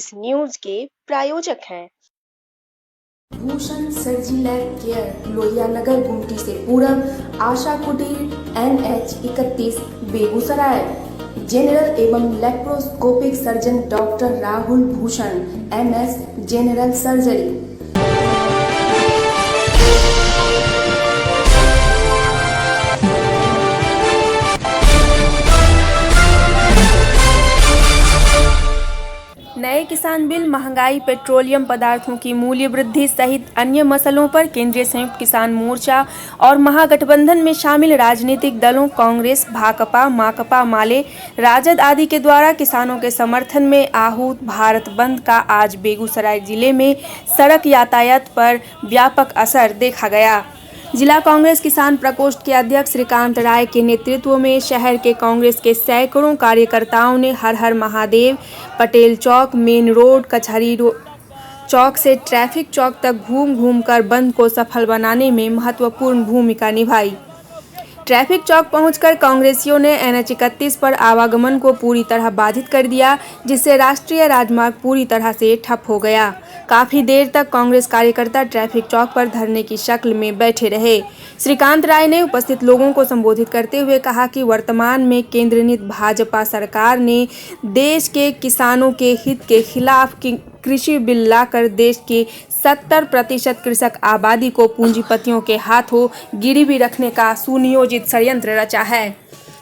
इस न्यूज के प्रायोजक हैं भूषण सर्जी लैब केयर, लोहिया नगर गुमटी से पूरब, आशा कुटीर, NH31, बेगूसराय। जनरल एवं laparoscopic surgeon doctor Rahul Bhushan, MS, general surgery. नए किसान बिल, महंगाई, पेट्रोलियम पदार्थों की मूल्य वृद्धि सहित अन्य मसलों पर केंद्रीय संयुक्त किसान मोर्चा और महागठबंधन में शामिल राजनीतिक दलों कांग्रेस, भाकपा, माकपा, माले, राजद आदि के द्वारा किसानों के समर्थन में आहूत भारत बंद का आज बेगूसराय जिले में सड़क यातायात पर व्यापक असर देखा गया। जिला कांग्रेस किसान प्रकोष्ठ के अध्यक्ष श्रीकांत राय के नेतृत्व में शहर के कांग्रेस के सैकड़ों कार्यकर्ताओं ने हर हर महादेव, पटेल चौक, मेन रोड, कचहरी चौक से ट्रैफिक चौक तक घूम घूम कर बंद को सफल बनाने में महत्वपूर्ण भूमिका निभाई। ट्रैफिक चौक पहुंचकर कांग्रेसियों ने NH31 पर आवागमन को पूरी तरह बाधित कर दिया, जिससे राष्ट्रीय राजमार्ग पूरी तरह से ठप हो गया। काफी देर तक कांग्रेस कार्यकर्ता ट्रैफिक चौक पर धरने की शक्ल में बैठे रहे। श्रीकांत राय ने उपस्थित लोगों को संबोधित करते हुए कहा कि वर्तमान में केंद्रीय भाजपा सरकार ने देश के किसानों के हित के खिलाफ कृषि बिल लाकर देश के 70% कृषक आबादी को पूंजीपतियों के हाथों गिरवी रखने का सुनियोजित षड्यंत्र रचा है।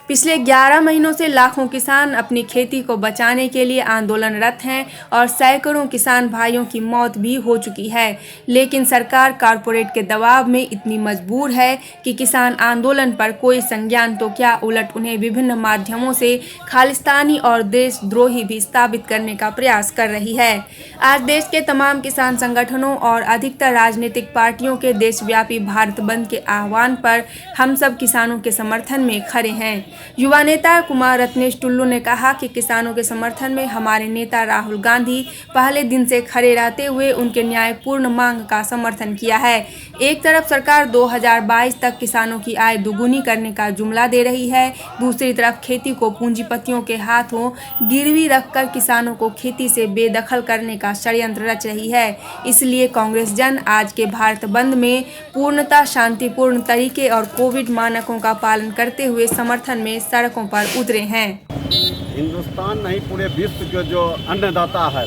पिछले 11 महीनों से लाखों किसान अपनी खेती को बचाने के लिए आंदोलनरत हैं और सैकड़ों किसान भाइयों की मौत भी हो चुकी है, लेकिन सरकार कॉरपोरेट के दबाव में इतनी मजबूर है कि किसान आंदोलन पर कोई संज्ञान तो क्या, उलट उन्हें विभिन्न माध्यमों से खालिस्तानी और देशद्रोही भी साबित करने का प्रयास कर रही है। आज देश के तमाम किसान संगठनों और अधिकतर राजनीतिक पार्टियों के देशव्यापी भारत बंद के आह्वान पर हम सब किसानों के समर्थन में खड़े हैं। युवा नेता कुमार रत्नेश टुल्लू ने कहा कि किसानों के समर्थन में हमारे नेता राहुल गांधी पहले दिन से खड़े रहते हुए उनके न्यायपूर्ण मांग का समर्थन किया है। एक तरफ सरकार 2022 तक किसानों की आय दुगुनी करने का जुमला दे रही है, दूसरी तरफ खेती को पूंजीपतियों के हाथों गिरवी रखकर किसानों को खेती से बेदखल करने का षड्यंत्र रच रही है। इसलिए कांग्रेस जन आज के भारत बंद में पूर्णतः शांतिपूर्ण तरीके और कोविड मानकों का पालन करते हुए समर्थन में सड़कों पर उतरे हैं। हिंदुस्तान नहीं पूरे विश्व के जो अन्नदाता है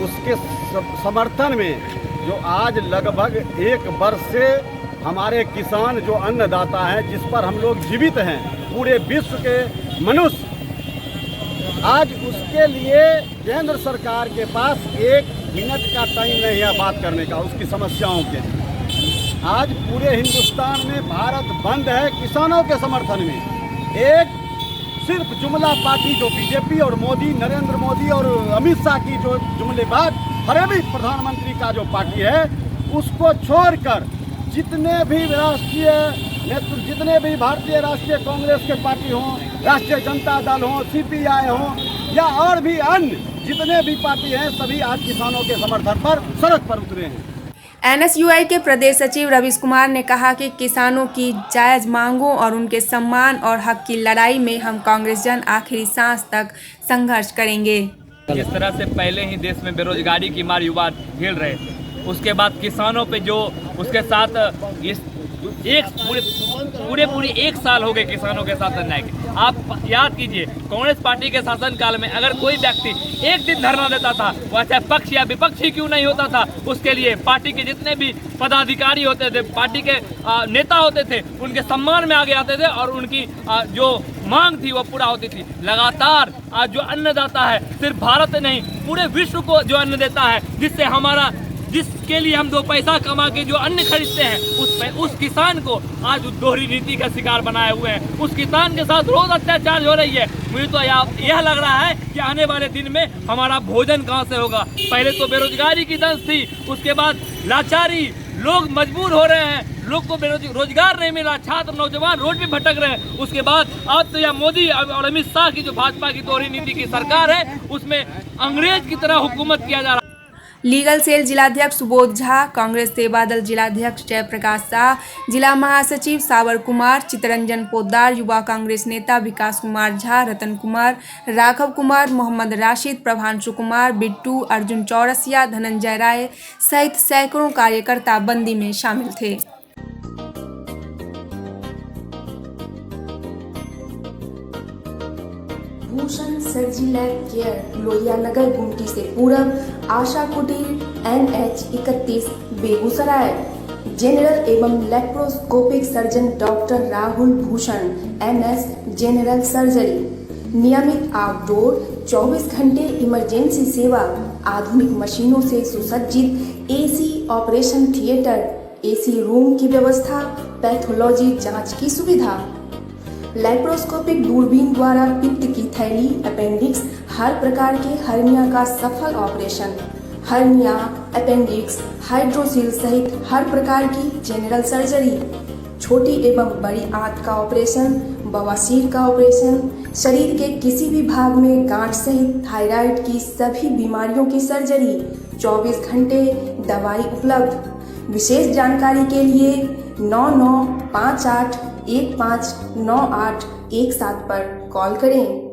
उसके समर्थन में जो आज लगभग 1 वर्ष से हमारे किसान जो अन्नदाता हैं, जिस पर हम लोग जीवित हैं, पूरे विश्व के मनुष्य, आज उसके लिए केंद्र सरकार के पास 1 मिनट का टाइम नहीं है बात करने का उसकी समस्याओं के। आज पूरे हिंदुस्तान में भारत बंद है किसानों के समर्थन में। एक सिर्फ जुमला पार्टी जो बीजेपी और मोदी, नरेंद्र मोदी और अमित शाह की जो जुमलेबाज फरेबी प्रधानमंत्री का जो पार्टी है, उसको छोड़कर जितने भी राष्ट्रीय नेतृत्व, जितने भी भारतीय राष्ट्रीय कांग्रेस के पार्टी हों, राष्ट्रीय जनता दल हों, CPI हों या और भी अन्य जितने भी पार्टी हैं, सभी आज किसानों के समर्थन पर सड़क पर उतरे हैं। NSUI के प्रदेश सचिव रविश कुमार ने कहा कि किसानों की जायज मांगों और उनके सम्मान और हक की लड़ाई में हम कांग्रेस जन आखिरी सांस तक संघर्ष करेंगे। जिस तरह से पहले ही देश में बेरोजगारी की मार युवा झेल रहे थे, उसके बाद किसानों पे जो उसके साथ इस पूरे 1 साल हो गए किसानों के साथ अन्याय के। आप याद कीजिए, कांग्रेस पार्टी के शासनकाल में अगर कोई व्यक्ति एक दिन धरना देता था, वह चाहे पक्ष या विपक्ष ही क्यों नहीं होता था, उसके लिए पार्टी के जितने भी पदाधिकारी होते थे, पार्टी के नेता होते थे, उनके सम्मान में आगे आते थे और उनकी जो मांग थी वो पूरा होती थी। लगातार आज जो अन्नदाता है, सिर्फ भारत नहीं पूरे विश्व को जो अन्न देता है, जिसके लिए हम 2 पैसा कमा के जो अन्न खरीदते हैं, उस किसान को आज दोहरी नीति का शिकार बनाए हुए हैं। उस किसान के साथ रोज अत्याचार हो रही है। मुझे तो यह लग रहा है कि आने वाले दिन में हमारा भोजन कहां से होगा। पहले तो बेरोजगारी की दंश थी, उसके बाद लाचारी, लोग मजबूर हो रहे हैं, लोग को रोजगार नहीं मिला, छात्र नौजवान रोड पे भटक रहे हैं। उसके बाद अब तो यह मोदी और अमित शाह की जो भाजपा की दोहरी नीति की सरकार है, उसमें अंग्रेज की तरह हुकूमत किया जा रहा है। लीगल सेल जिलाध्यक्ष सुबोध झा, कांग्रेस सेवा दल जिलाध्यक्ष जयप्रकाश शाह, जिला महासचिव सावर कुमार, चितरंजन पोद्दार, युवा कांग्रेस नेता विकास कुमार झा, रतन कुमार, राघव कुमार, मोहम्मद राशिद, प्रभांशु कुमार, बिट्टू, अर्जुन चौरसिया, धनंजय राय सहित सैकड़ों कार्यकर्ता बंदी में शामिल थे। भूषण सर्जी लैब केयर, लोहिया नगर, गुमटी से पूरब, आशा कुटीर, NH 31, बेगूसराय। जनरल एवं laparoscopic surgeon doctor Rahul Bhushan, MS, general surgery. नियमित आउटडोर 24 घंटे इमरजेंसी सेवा, आधुनिक मशीनों से सुसज्जित AC operation theatre, AC room की व्यवस्था, पैथोलॉजी जांच की सुविधा। लैप्रोस्कोपिक दूरबीन द्वारा पित्त की थैली, अपेंडिक्स, हर प्रकार के हर्निया का सफल ऑपरेशन, हर्निया, अपेंडिक्स, हाइड्रोसील सहित हर प्रकार की जनरल सर्जरी, छोटी एवं बड़ी आंत का ऑपरेशन, बवासीर का ऑपरेशन, शरीर के किसी भी भाग में गांठ सहित थायराइड की सभी बीमारियों की सर्जरी, 24 घंटे दवाई उपलब्ध। विशेष जानकारी के लिए 9958159817 पर कॉल करें।